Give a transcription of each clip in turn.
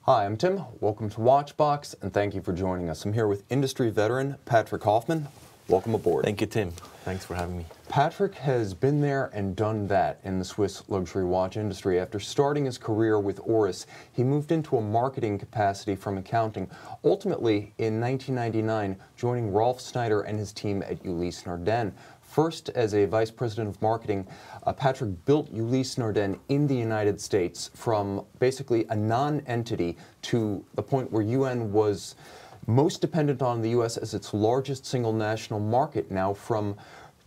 Hi, I'm Tim. Welcome to Watchbox, and thank you for joining us. I'm here with industry veteran Patrik Hoffmann. Welcome aboard. Thank you, Tim. Thanks for having me. Patrik has been there and done that in the Swiss luxury watch industry. After starting his career with Oris, he moved into a marketing capacity from accounting, ultimately in 1999 joining Rolf Schneider and his team at Ulysse Nardin. First, as a vice president of marketing, Patrik built Ulysse Nardin in the United States from basically a non-entity to the point where UN was most dependent on the U.S. as its largest single national market. Now, from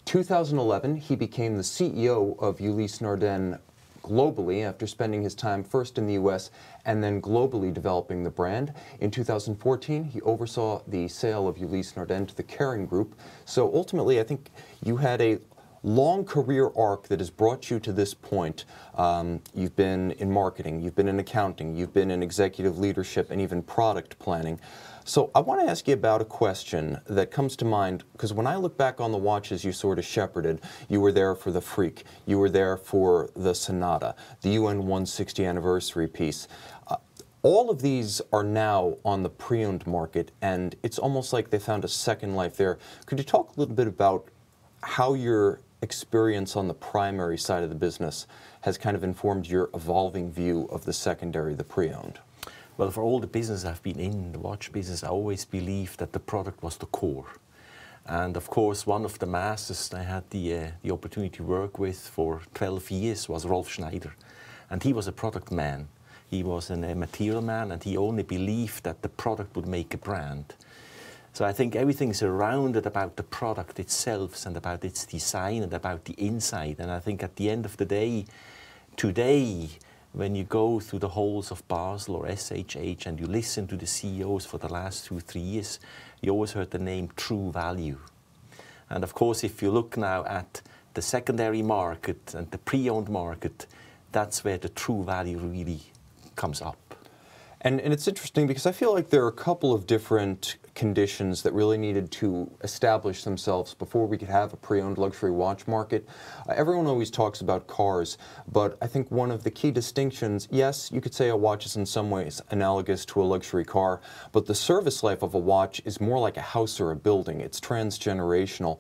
2011, he became the CEO of Ulysse Nardin globally after spending his time first in the U.S. and then globally developing the brand. In 2014, he oversaw the sale of Ulysse Nardin to the Kering Group. So ultimately, I think you had a long career arc that has brought you to this point. You've been in marketing, you've been in accounting, you've been in executive leadership and even product planning. So I want to ask you about a question that comes to mind, because when I look back on the watches you sort of shepherded, you were there for the Freak, you were there for the Sonata, the UN 160 anniversary piece. All of these are now on the pre-owned market, and it's almost like they found a second life there. Could you talk a little bit about how your experience on the primary side of the business has kind of informed your evolving view of the secondary, the pre-owned? Well, for all the business I've been in, the watch business, I always believed that the product was the core. And of course, one of the masters I had the opportunity to work with for 12 years was Rolf Schneider. And he was a product man. He was a material man, and he only believed that the product would make a brand. So I think everything surrounded about the product itself and about its design and about the inside. And I think at the end of the day, today, when you go through the halls of Basel or SHH and you listen to the CEOs for the last 2-3 years, you always heard the name true value. And of course, if you look now at the secondary market and the pre-owned market, that's where the true value really comes up. And it's interesting because I feel like there are a couple of different conditions that really needed to establish themselves before we could have a pre-owned luxury watch market. Everyone always talks about cars, but I think one of the key distinctions, yes, you could say a watch is in some ways analogous to a luxury car, but the service life of a watch is more like a house or a building. It's transgenerational.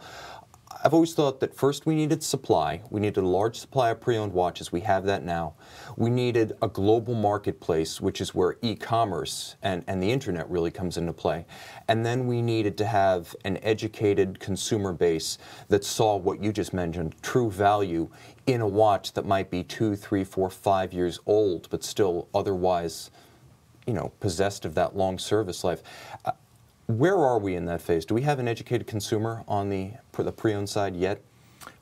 I've always thought that first we needed supply. We needed a large supply of pre-owned watches. We have that now. We needed a global marketplace, which is where e-commerce and the internet really comes into play. And then we needed to have an educated consumer base that saw what you just mentioned, true value in a watch that might be 2, 3, 4, 5 years old, but still otherwise, you know, possessed of that long service life. Where are we in that phase? Do we have an educated consumer on the pre-owned side yet?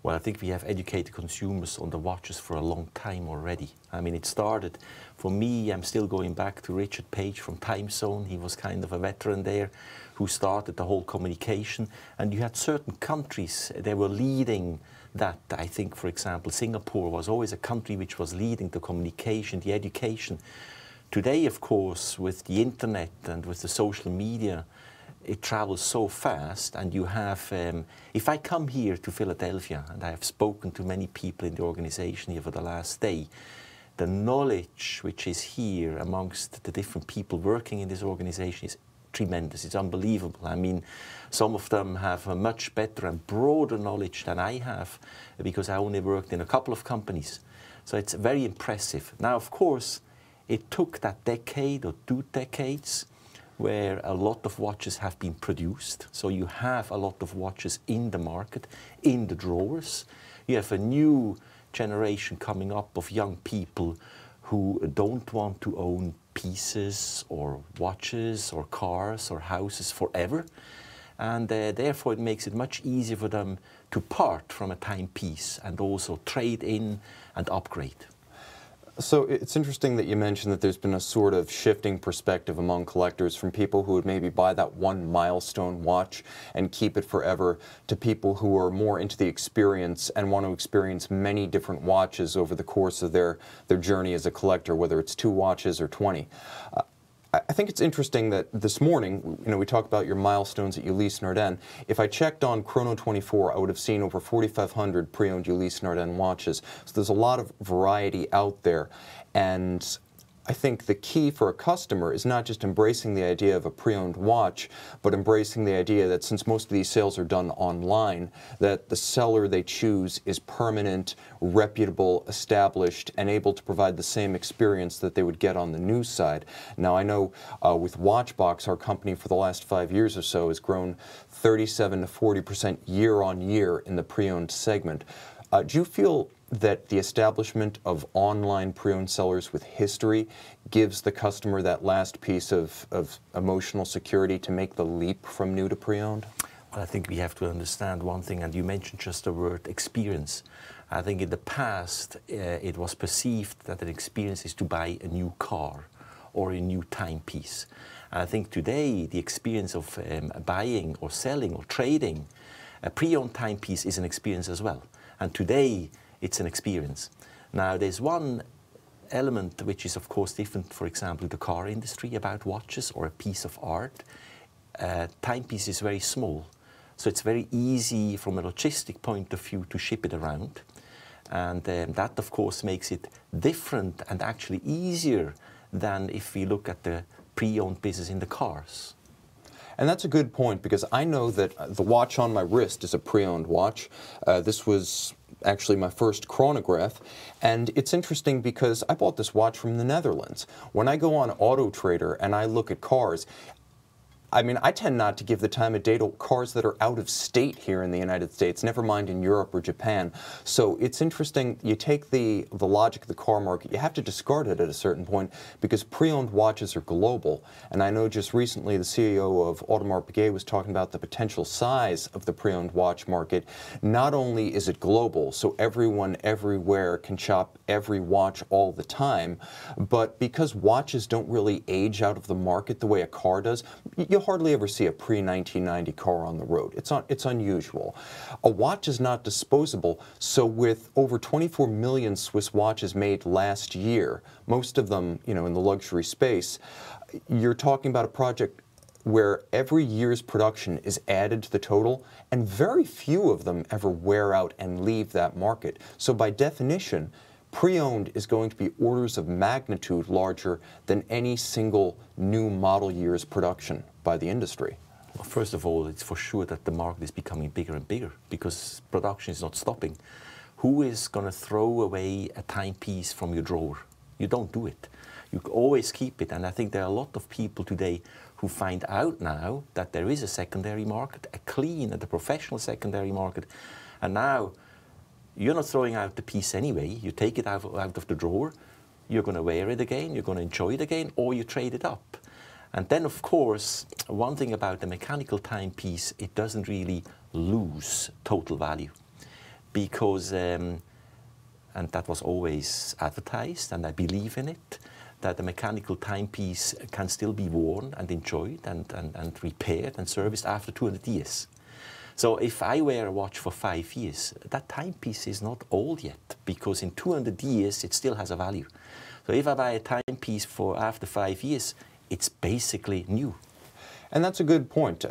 Well, I think we have educated consumers on the watches for a long time already. I mean, it started, for me, I'm still going back to Richard Page from Time Zone. He was kind of a veteran there who started the whole communication. And you had certain countries, they were leading that. I think, for example, Singapore was always a country which was leading the communication, the education. Today, of course, with the internet and with the social media, it travels so fast, and you have, if I come here to Philadelphia, and I have spoken to many people in the organization here for the last day, the knowledge which is here amongst the different people working in this organization is tremendous. It's unbelievable. I mean, some of them have a much better and broader knowledge than I have, because I only worked in a couple of companies. So it's very impressive. Now, of course, it took that decade or 2 decades where a lot of watches have been produced. So you have a lot of watches in the market, in the drawers. You have a new generation coming up of young people who don't want to own pieces or watches or cars or houses forever. And therefore it makes it much easier for them to part from a timepiece and also trade in and upgrade. So it's interesting that you mentioned that there's been a sort of shifting perspective among collectors from people who would maybe buy that one milestone watch and keep it forever to people who are more into the experience and want to experience many different watches over the course of their journey as a collector, whether it's 2 watches or 20. I think it's interesting that this morning, you know, we talked about your milestones at Ulysse Nardin. If I checked on Chrono24, I would have seen over 4,500 pre-owned Ulysse Nardin watches. So there's a lot of variety out there. And I think the key for a customer is not just embracing the idea of a pre-owned watch, but embracing the idea that since most of these sales are done online, that the seller they choose is permanent, reputable, established, and able to provide the same experience that they would get on the news side. Now, I know with Watchbox, our company for the last 5 years or so has grown 37 to 40% year on year in the pre-owned segment. Do you feel that the establishment of online pre-owned sellers with history gives the customer that last piece of emotional security to make the leap from new to pre-owned? Well, I think we have to understand one thing, and you mentioned just the word experience. I think in the past, it was perceived that an experience is to buy a new car or a new timepiece. And I think today, the experience of buying or selling or trading a pre-owned timepiece is an experience as well. And today, it's an experience. Now, there's one element which is, of course, different, for example, the car industry about watches or a piece of art. Timepiece is very small, so it's very easy from a logistic point of view to ship it around. And that, of course, makes it different and actually easier than if we look at the pre-owned business in the cars. And that's a good point, because I know that the watch on my wrist is a pre-owned watch. This was actually my first chronograph, and it's interesting because I bought this watch from the Netherlands. When I go on Auto Trader and I look at cars, I mean, I tend not to give the time of day to cars that are out of state here in the United States, never mind in Europe or Japan. So it's interesting, you take the logic of the car market, you have to discard it at a certain point, because pre-owned watches are global. And I know just recently the CEO of Audemars Piguet was talking about the potential size of the pre-owned watch market. Not only is it global, so everyone everywhere can shop every watch all the time, but because watches don't really age out of the market the way a car does, you'll hardly ever see a pre-1990 car on the road. It's unusual. A watch is not disposable, so with over 24 million Swiss watches made last year, most of them, you know, in the luxury space, you're talking about a project where every year's production is added to the total, and very few of them ever wear out and leave that market. So by definition, pre-owned is going to be orders of magnitude larger than any single new model year's production by the industry. Well, first of all, it's for sure that the market is becoming bigger and bigger because production is not stopping. Who is going to throw away a timepiece from your drawer? You don't do it. You always keep it. And I think there are a lot of people today who find out now that there is a secondary market, a clean and a professional secondary market. And now you're not throwing out the piece anyway. You take it out of the drawer, you're going to wear it again, you're going to enjoy it again, or you trade it up. And then, of course, one thing about the mechanical timepiece, it doesn't really lose total value. Because, and that was always advertised, and I believe in it, that the mechanical timepiece can still be worn and enjoyed and repaired and serviced after 200 years. So if I wear a watch for 5 years, that timepiece is not old yet, because in 200 years it still has a value. So if I buy a timepiece for after 5 years, it's basically new. And that's a good point.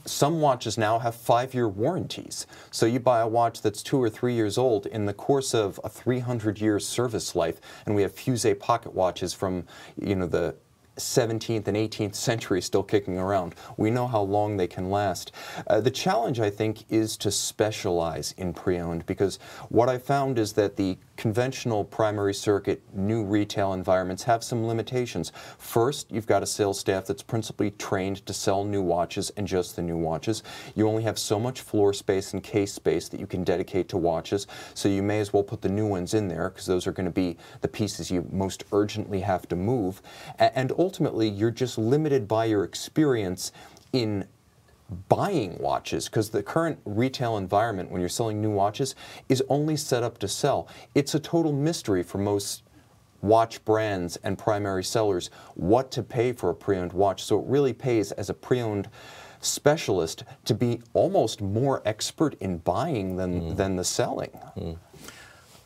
Some watches now have 5-year warranties. So you buy a watch that's 2 or 3 years old in the course of a 300-year service life, and we have Fusee pocket watches from, you know, the 17th and 18th century still kicking around. We know how long they can last. The challenge, I think, is to specialize in pre-owned, because what I found is that the conventional primary circuit new retail environments have some limitations. First, you've got a sales staff that's principally trained to sell new watches and just the new watches. You only have so much floor space and case space that you can dedicate to watches, so you may as well put the new ones in there, because those are going to be the pieces you most urgently have to move. And ultimately, you're just limited by your experience in buying watches, because the current retail environment when you're selling new watches is only set up to sell. It's a total mystery for most watch brands and primary sellers what to pay for a pre-owned watch. So it really pays as a pre-owned specialist to be almost more expert in buying than the selling.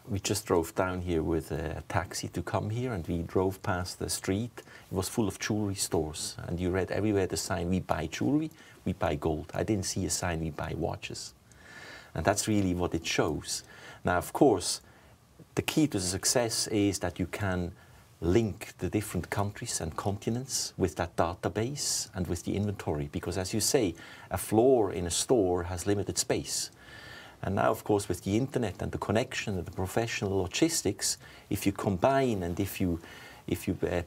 We just drove down here with a taxi to come here, and we drove past the street. It was full of jewelry stores, and you read everywhere the sign, we buy jewelry, we buy gold. I didn't see a sign, we buy watches. And that's really what it shows. Now, of course, the key to the success is that you can link the different countries and continents with that database and with the inventory. Because as you say, a floor in a store has limited space. And now, of course, with the internet and the connection and the professional logistics, if you combine and if you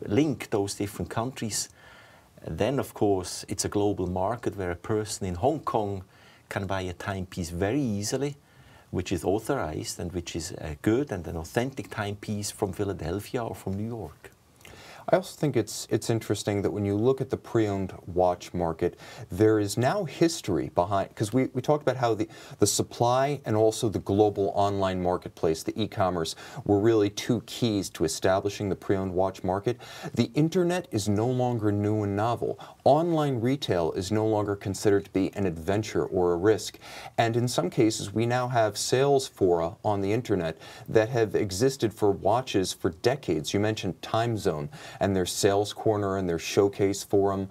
link those different countries, then, of course, it's a global market where a person in Hong Kong can buy a timepiece very easily, which is authorized and which is good and an authentic timepiece from Philadelphia or from New York. I also think it's interesting that when you look at the pre-owned watch market, there is now history behind, because we talked about how the supply and also the global online marketplace, the e-commerce, were really two keys to establishing the pre-owned watch market. The internet is no longer new and novel. Online retail is no longer considered to be an adventure or a risk. And in some cases, we now have sales fora on the internet that have existed for watches for decades. You mentioned Time Zone and their sales corner and their showcase forum.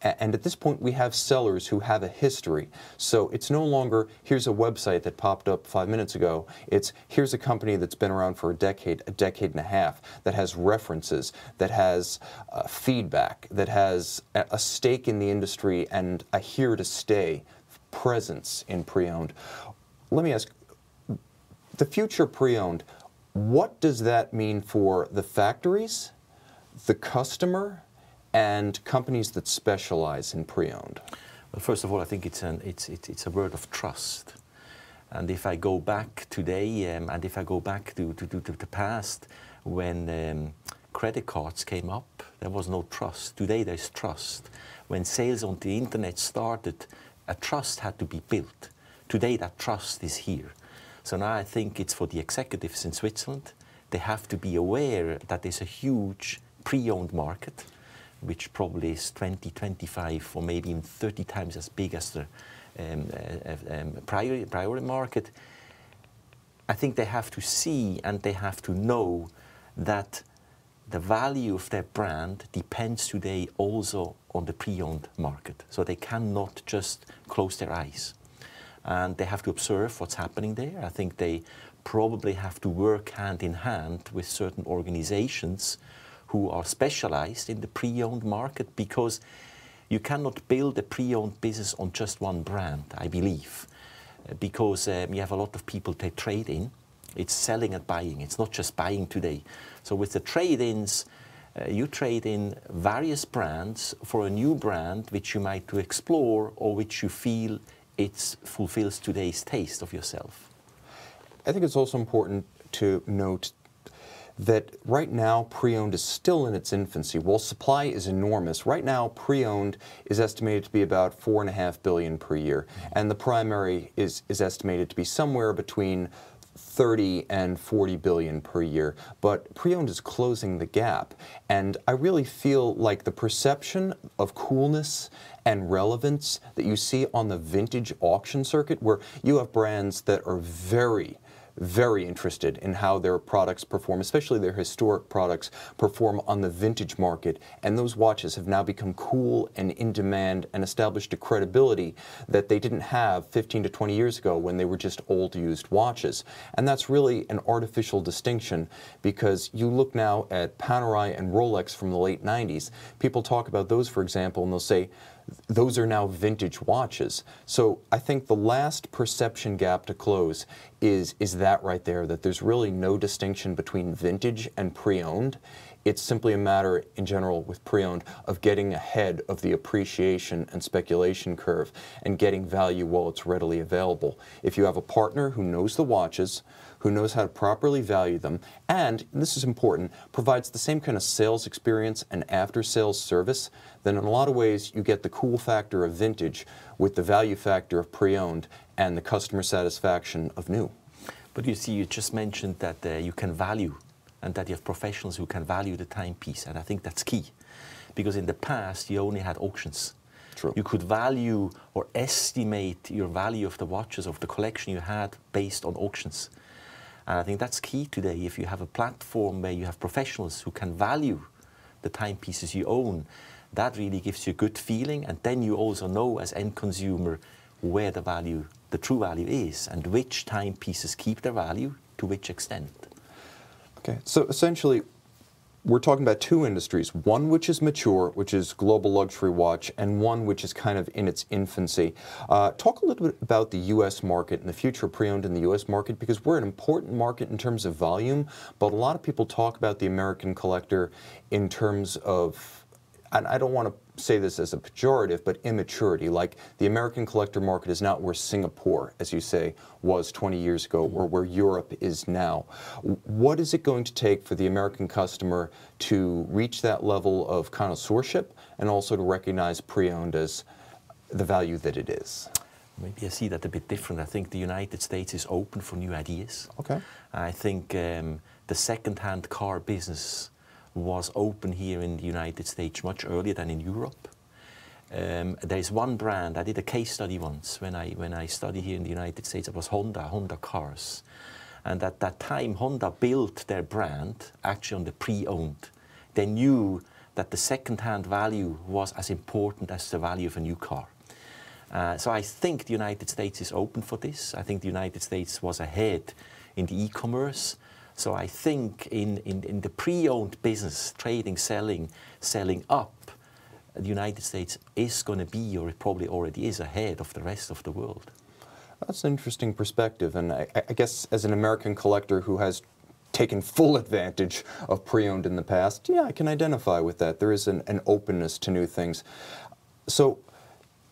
And at this point, we have sellers who have a history. So it's no longer, here's a website that popped up 5 minutes ago. It's, here's a company that's been around for a decade and a half, that has references, that has feedback, that has a stake in the industry and a here-to-stay presence in pre-owned. Let me ask, the future pre-owned, what does that mean for the factories, the customer, and companies that specialize in pre-owned? Well, first of all, I think it's a word of trust. And if I go back today, and if I go back to the past, when credit cards came up, there was no trust. Today there's trust. When sales on the internet started, a trust had to be built. Today that trust is here. So now I think it's for the executives in Switzerland. They have to be aware that there's a huge pre-owned market, which probably is 20, 25, or maybe even 30 times as big as the priority market. I think they have to see and they have to know that the value of their brand depends today also on the pre-owned market. So they cannot just close their eyes. And they have to observe what's happening there. I think they probably have to work hand in hand with certain organizations who are specialized in the pre-owned market, because you cannot build a pre-owned business on just one brand, I believe, because you have a lot of people they trade in. It's selling and buying. It's not just buying today. So with the trade-ins, you trade in various brands for a new brand which you might to explore or which you feel it fulfills today's taste of yourself. I think it's also important to note that right now pre-owned is still in its infancy. While supply is enormous, right now pre-owned is estimated to be about $4.5 billion per year, and the primary is estimated to be somewhere between 30 and 40 billion per year. But pre-owned is closing the gap, and I really feel like the perception of coolness and relevance that you see on the vintage auction circuit, where you have brands that are very interested in how their products perform, especially their historic products perform on the vintage market. And those watches have now become cool and in demand and established a credibility that they didn't have 15 to 20 years ago when they were just old used watches. And that's really an artificial distinction, because you look now at Panerai and Rolex from the late 90s. People talk about those, for example, and they'll say, those are now vintage watches. So I think the last perception gap to close is that right there, that there's really no distinction between vintage and pre-owned. It's simply a matter, in general, with pre-owned, of getting ahead of the appreciation and speculation curve and getting value while it's readily available. If you have a partner who knows the watches, who knows how to properly value them, and this is important, provides the same kind of sales experience and after-sales service, then in a lot of ways you get the cool factor of vintage with the value factor of pre-owned and the customer satisfaction of new. But you see, you just mentioned that you can value, and that you have professionals who can value the timepiece, and I think that's key. Because in the past, you only had auctions. True. You could value or estimate your value of the watches, of the collection you had, based on auctions. And I think that's key today. If you have a platform where you have professionals who can value the timepieces you own, that really gives you a good feeling. And then you also know as end consumer where the value, the true value is, and which timepieces keep their value to which extent. Okay, so essentially, we're talking about two industries, one which is mature, which is global luxury watch, and one which is kind of in its infancy. Talk a little bit about the U.S. market and the future of pre-owned in the U.S. market, because we're an important market in terms of volume, but a lot of people talk about the American collector in terms of, and I don't want to say this as a pejorative, but immaturity. Like the American collector market is not where Singapore, as you say, was 20 years ago, or where Europe is now. What is it going to take for the American customer to reach that level of connoisseurship and also to recognize pre-owned as the value that it is? Maybe I see that a bit different. I think the United States is open for new ideas. Okay. I think the second-hand car business was open here in the United States much earlier than in Europe. There is one brand, I did a case study once when I studied here in the United States. It was Honda cars. And at that time, Honda built their brand actually on the pre-owned. They knew that the second-hand value was as important as the value of a new car. So I think the United States is open for this. I think the United States was ahead in the e-commerce. So I think in the pre-owned business, trading, selling up, the United States is going to be, or it probably already is, ahead of the rest of the world. That's an interesting perspective, and I guess as an American collector who has taken full advantage of pre-owned in the past, yeah, I can identify with that. There is an openness to new things. So,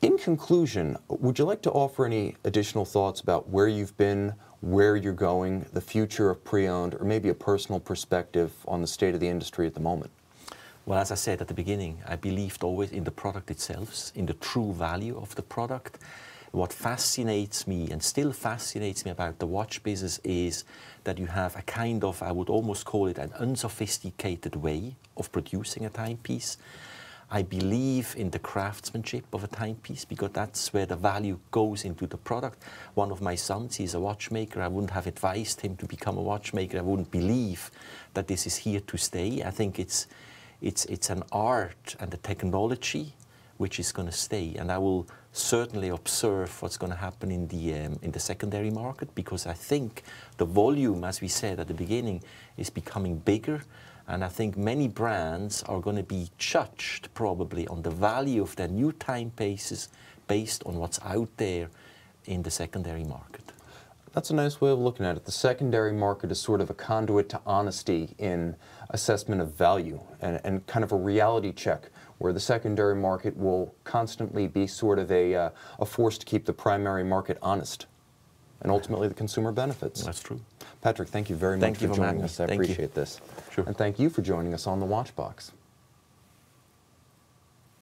in conclusion, would you like to offer any additional thoughts about where you've been, where you're going, the future of pre-owned, or maybe a personal perspective on the state of the industry at the moment? Well, as I said at the beginning, I believed always in the product itself, in the true value of the product. What fascinates me and still fascinates me about the watch business is that you have a kind of, I would almost call it an unsophisticated way of producing a timepiece. I believe in the craftsmanship of a timepiece because that's where the value goes into the product. One of my sons, he's a watchmaker. I wouldn't have advised him to become a watchmaker. I wouldn't believe that this is here to stay. I think it's an art and a technology which is going to stay. And I will certainly observe what's going to happen in the secondary market, because I think the volume, as we said at the beginning, is becoming bigger. And I think many brands are going to be judged probably on the value of their new timepieces based on what's out there in the secondary market. That's a nice way of looking at it. The secondary market is sort of a conduit to honesty in assessment of value and kind of a reality check, where the secondary market will constantly be sort of a force to keep the primary market honest, and ultimately the consumer benefits. That's true. Patrik, thank you very much for joining us. I appreciate this. Sure. And thank you for joining us on The Watchbox.